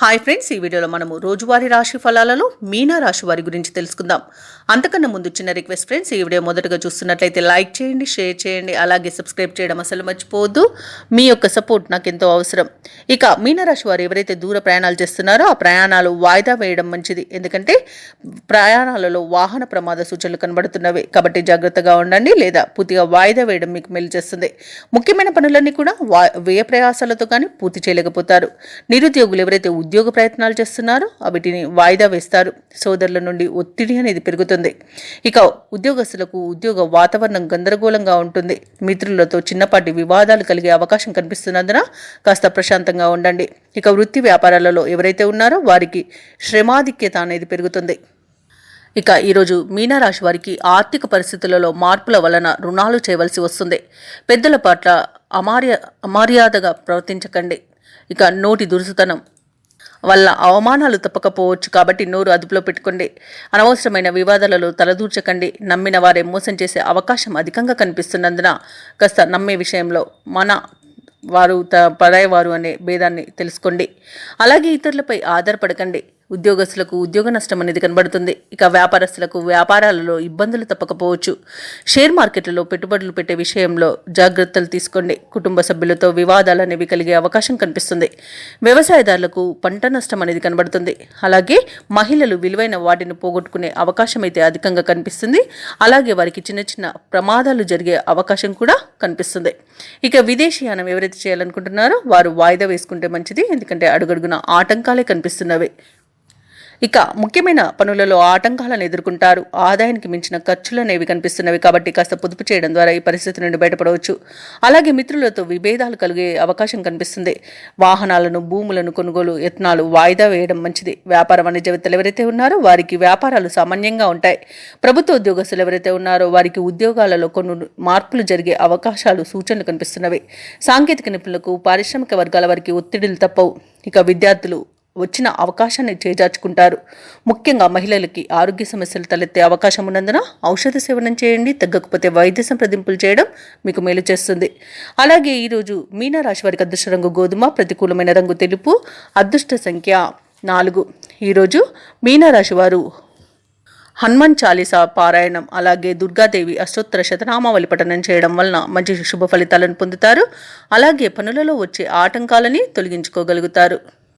Hi friends, ఈ వీడియోలో మనము రోజువారీ రాశి ఫలాలలో మీన రాశి వారి గురించి తెలుసుకుందాం. అంతకన్నా ముందు చిన్న రిక్వెస్ట్ ఫ్రెండ్స్, ఈ వీడియో మొదటగా చూస్తున్నట్లయితే లైక్ చేయండి, షేర్ చేయండి, అలాగే సబ్స్క్రైబ్ చేయడం అసలు మర్చిపోవద్దు. మీ యొక్క సపోర్ట్ నాకు ఎంతో అవసరం. ఇక మీన రాశి వారు ఎవరైతే దూర ప్రయాణాలు చేస్తున్నారో ఆ ప్రయాణాలు వాయిదా వేయడం మంచిది. ఎందుకంటే ప్రయాణాలలో వాహన ప్రమాద సూచనలు కనబడుతున్నవి కాబట్టి జాగ్రత్తగా ఉండండి, లేదా పూర్తిగా వాయిదా వేయడం మీకు మేలు చేస్తుంది. ముఖ్యమైన పనులన్నీ కూడా వ్యయ ప్రయాసాలతో కానీ పూర్తి చేయలేకపోతారు. నిరుద్యోగులు ఎవరైతే ఉద్యోగ ప్రయత్నాలు చేస్తున్నారో వీటిని వాయిదా వేస్తారు. సోదరుల నుండి ఒత్తిడి అనేది పెరుగుతుంది. ఇక ఉద్యోగస్తులకు ఉద్యోగ వాతావరణం గందరగోళంగా ఉంటుంది. మిత్రులతో చిన్నపాటి వివాదాలు కలిగే అవకాశం కనిపిస్తున్నందున కాస్త ప్రశాంతంగా ఉండండి. ఇక వృత్తి వ్యాపారాలలో ఎవరైతే ఉన్నారో వారికి శ్రమాధిక్యత అనేది పెరుగుతుంది. ఇక ఈరోజు మీనరాశి వారికి ఆర్థిక పరిస్థితులలో మార్పుల వలన రుణాలు చేయవలసి వస్తుంది. పెద్దల పట్ల అమర్యాదగా ప్రవర్తించకండి. ఇక నోటి దురుసుతనం వల్ల అవమానాలు తప్పకపోవచ్చు కాబట్టి నోరు అదుపులో పెట్టుకోండి. అనవసరమైన వివాదాలలో తలదూర్చకండి. నమ్మిన వారే మోసం చేసే అవకాశం అధికంగా కనిపిస్తున్నందున కాస్త నమ్మే విషయంలో వారు పరాయవారు అనే భేదాన్ని తెలుసుకోండి. అలాగే ఇతరులపై ఆధారపడకండి. ఉద్యోగస్తులకు ఉద్యోగ నష్టం అనేది కనబడుతుంది. ఇక వ్యాపారస్తులకు వ్యాపారాలలో ఇబ్బందులు తప్పకపోవచ్చు. షేర్ మార్కెట్లలో పెట్టుబడులు పెట్టే విషయంలో జాగ్రత్తలు తీసుకోండి. కుటుంబ సభ్యులతో వివాదాలు అనేవి కలిగే అవకాశం కనిపిస్తుంది. వ్యవసాయదారులకు పంట నష్టం అనేది కనబడుతుంది. అలాగే మహిళలు విలువైన వాటిని పోగొట్టుకునే అవకాశం అయితే అధికంగా కనిపిస్తుంది. అలాగే వారికి చిన్న చిన్న ప్రమాదాలు జరిగే అవకాశం కూడా కనిపిస్తుంది. ఇక విదేశీయానం ఎవరైతే చేయాలనుకుంటున్నారో వారు వాయిదా వేసుకుంటే మంచిది. ఎందుకంటే అడుగడుగున ఆటంకాలే కనిపిస్తున్నవి. ఇక ముఖ్యమైన పనులలో ఆటంకాలను ఎదుర్కొంటారు. ఆదాయానికి మించిన ఖర్చులు అనేవి కనిపిస్తున్నవి కాబట్టి కాస్త పొదుపు చేయడం ద్వారా ఈ పరిస్థితి నుండి బయటపడవచ్చు. అలాగే మిత్రులతో విభేదాలు కలిగే అవకాశం కనిపిస్తుంది. వాహనాలను, భూములను కొనుగోలు యత్నాలు వాయిదా వేయడం మంచిది. వ్యాపార వాణిజ్యవేత్తలు ఎవరైతే ఉన్నారో వారికి వ్యాపారాలు సామాన్యంగా ఉంటాయి. ప్రభుత్వ ఉద్యోగస్తులు ఎవరైతే ఉన్నారో వారికి ఉద్యోగాలలో కొన్ని మార్పులు జరిగే అవకాశాలు సూచనలు కనిపిస్తున్నవి. సాంకేతిక నిపుణులకు, పారిశ్రామిక వర్గాల వారికి ఒత్తిడిలు తప్పవు. ఇక విద్యార్థులు వచ్చిన అవకాశాన్ని చేజార్చుకుంటారు. ముఖ్యంగా మహిళలకి ఆరోగ్య సమస్యలు తలెత్తే అవకాశం ఉన్నందున ఔషధ సేవనం చేయండి. తగ్గకపోతే వైద్య సంప్రదింపులు చేయడం మీకు మేలు చేస్తుంది. అలాగే ఈరోజు మీనరాశి వారికి అదృష్ట రంగు గోధుమ, ప్రతికూలమైన రంగు తెలుపు, అదృష్ట సంఖ్య 4. ఈరోజు మీనరాశి వారు హనుమాన్ చాలీసా పారాయణం, అలాగే దుర్గాదేవి అష్టోత్తర శతనామావళి పఠనం చేయడం వలన మంచి శుభ ఫలితాలను పొందుతారు. అలాగే పనులలో వచ్చే ఆటంకాలని తొలగించుకోగలుగుతారు.